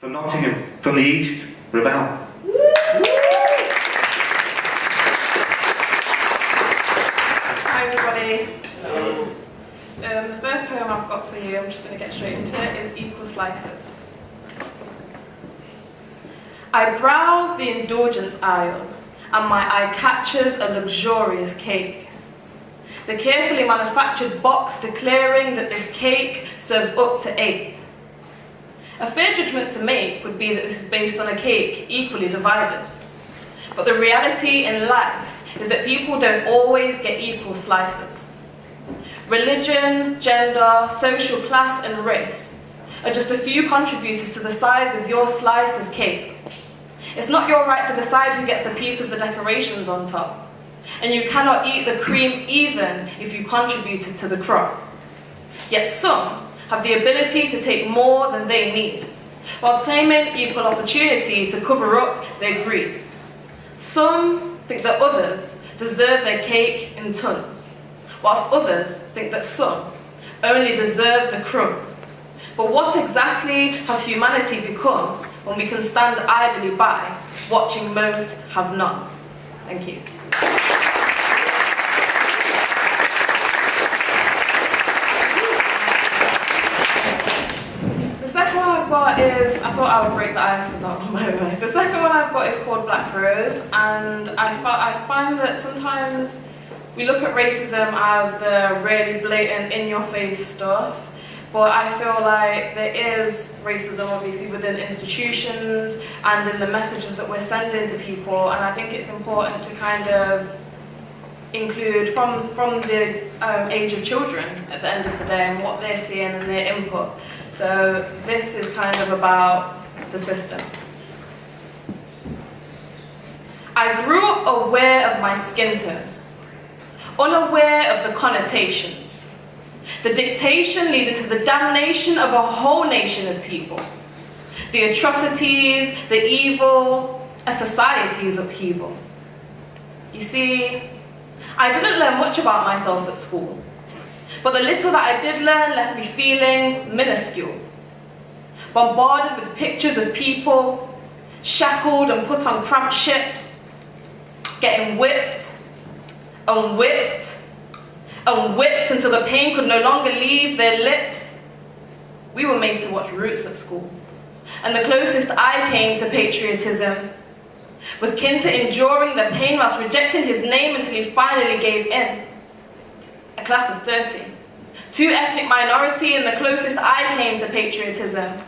From Nottingham, from the east, Ravelle. Hi everybody. Hello. The first poem I've got for you, I'm just going to get straight into it, is Equal Slices. I browse the indulgence aisle, and my eye catches a luxurious cake. The carefully manufactured box declaring that this cake serves up to 8. A fair judgment to make would be that this is based on a cake equally divided. But the reality in life is that people don't always get equal slices. Religion, gender, social class, and race are just a few contributors to the size of your slice of cake. It's not your right to decide who gets the piece with the decorations on top. And you cannot eat the cream even if you contributed to the crumb. Yet some have the ability to take more than they need, whilst claiming equal opportunity to cover up their greed. Some think that others deserve their cake in tons, whilst others think that some only deserve the crumbs. But what exactly has humanity become when we can stand idly by, watching most have none? Thank you. The second one I've got is, I thought I would break the ice with that one, by the way. The second one I've got is called Black Rose, and I find that sometimes we look at racism as the really blatant, in-your-face stuff, but I feel like there is racism obviously within institutions and in the messages that we're sending to people, and I think it's important to kind of include from the age of children at the end of the day and what they're seeing and their input. So this is kind of about the system. I grew up aware of my skin tone, unaware of the connotations, the dictation leading to the damnation of a whole nation of people, the atrocities, the evil, a society's upheaval. You see, I didn't learn much about myself at school, but the little that I did learn left me feeling minuscule, bombarded with pictures of people, shackled and put on cramped ships, getting whipped and whipped and whipped until the pain could no longer leave their lips. We were made to watch Roots at school, and the closest I came to patriotism was kin to enduring the pain whilst rejecting his name until he finally gave in. A class of 30. 2 ethnic minority, and the closest I came to patriotism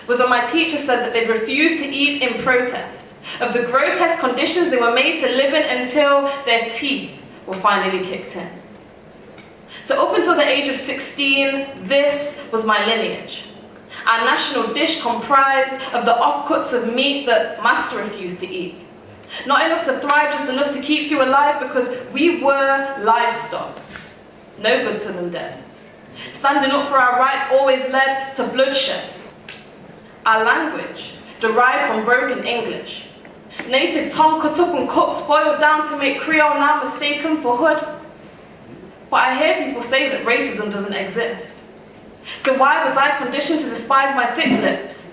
was when my teacher said that they'd refuse to eat in protest of the grotesque conditions they were made to live in until their teeth were finally kicked in. So up until the age of 16, this was my lineage. Our national dish comprised of the offcuts of meat that master refused to eat. Not enough to thrive, just enough to keep you alive because we were livestock. No good to them dead. Standing up for our rights always led to bloodshed. Our language derived from broken English. Native tongue cut up and cooked, boiled down to make Creole now mistaken for hood. But I hear people say that racism doesn't exist. So why was I conditioned to despise my thick lips?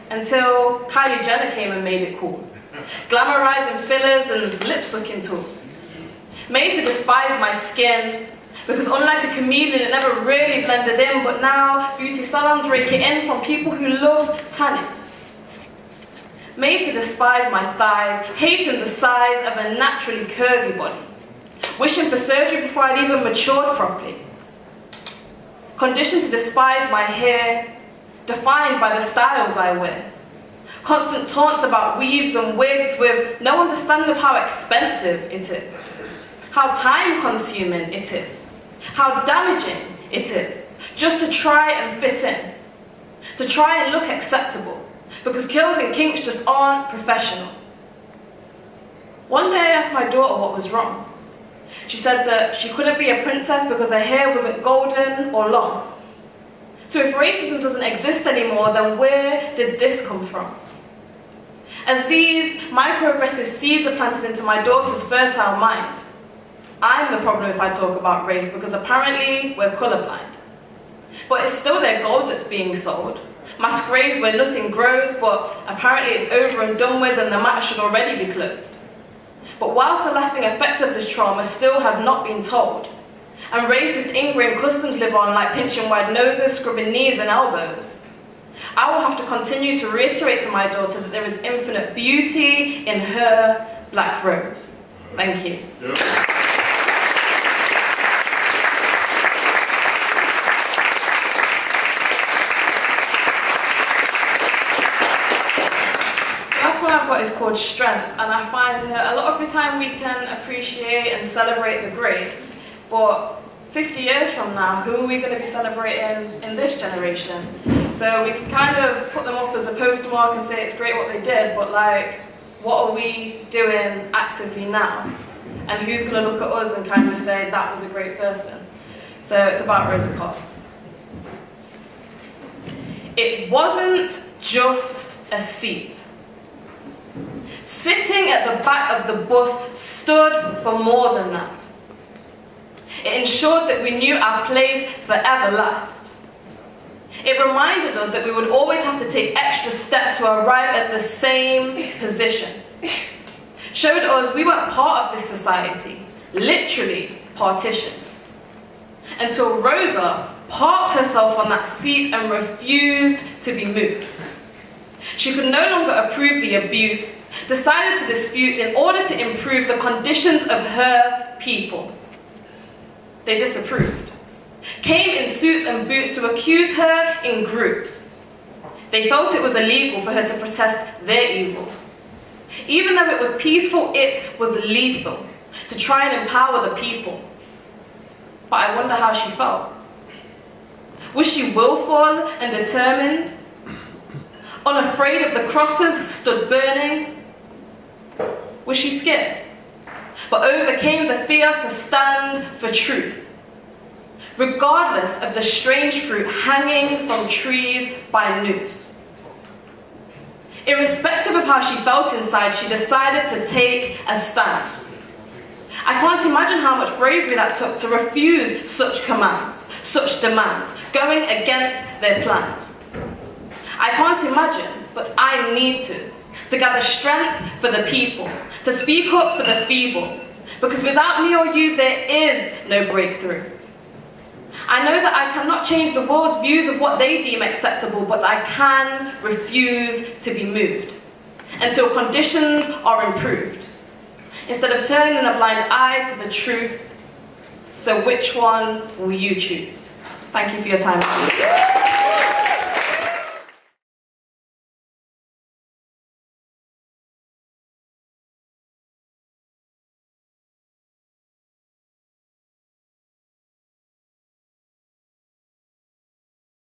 Until Kylie Jenner came and made it cool. Glamorizing fillers and lip-sucking tools. Made to despise my skin, because unlike a chameleon, it never really blended in, but now beauty salons rake it in from people who love tanning. Made to despise my thighs, hating the size of a naturally curvy body. Wishing for surgery before I'd even matured properly. Conditioned to despise my hair, defined by the styles I wear. Constant taunts about weaves and wigs with no understanding of how expensive it is. How time-consuming it is. How damaging it is. Just to try and fit in. To try and look acceptable. Because kills and kinks just aren't professional. One day I asked my daughter what was wrong. She said that she couldn't be a princess because her hair wasn't golden or long. So if racism doesn't exist anymore, then where did this come from? As these microaggressive seeds are planted into my daughter's fertile mind, I'm the problem if I talk about race because apparently we're colorblind. But it's still their gold that's being sold. Mass graves where nothing grows, but apparently it's over and done with and the matter should already be closed. But whilst the lasting effects of this trauma still have not been told, and racist ingrained customs live on like pinching wide noses, scrubbing knees and elbows, I will have to continue to reiterate to my daughter that there is infinite beauty in her black rose. Thank you. I've got is called strength, and I find that a lot of the time we can appreciate and celebrate the greats, but 50 years from now, who are we going to be celebrating in this generation? So we can kind of put them up as a poster mark and say it's great what they did, but like, what are we doing actively now? And who's going to look at us and kind of say that was a great person? So it's about Rosa Parks. It wasn't just a seat. Sitting at the back of the bus stood for more than that. It ensured that we knew our place forever last. It reminded us that we would always have to take extra steps to arrive at the same position. Showed us we weren't part of this society, literally partitioned. Until Rosa parked herself on that seat and refused to be moved. She could no longer approve the abuse, decided to dispute in order to improve the conditions of her people. They disapproved. Came in suits and boots to accuse her in groups. They felt it was illegal for her to protest their evil. Even though it was peaceful, it was lethal to try and empower the people. But I wonder how she felt. Was she willful and determined? Unafraid of the crosses stood burning? Was she scared, but overcame the fear to stand for truth, regardless of the strange fruit hanging from trees by noose? Irrespective of how she felt inside, she decided to take a stand. I can't imagine how much bravery that took to refuse such commands, such demands, going against their plans. I can't imagine, but I need to gather strength for the people, to speak up for the feeble, because without me or you, there is no breakthrough. I know that I cannot change the world's views of what they deem acceptable, but I can refuse to be moved until conditions are improved, instead of turning a blind eye to the truth. So which one will you choose? Thank you for your time.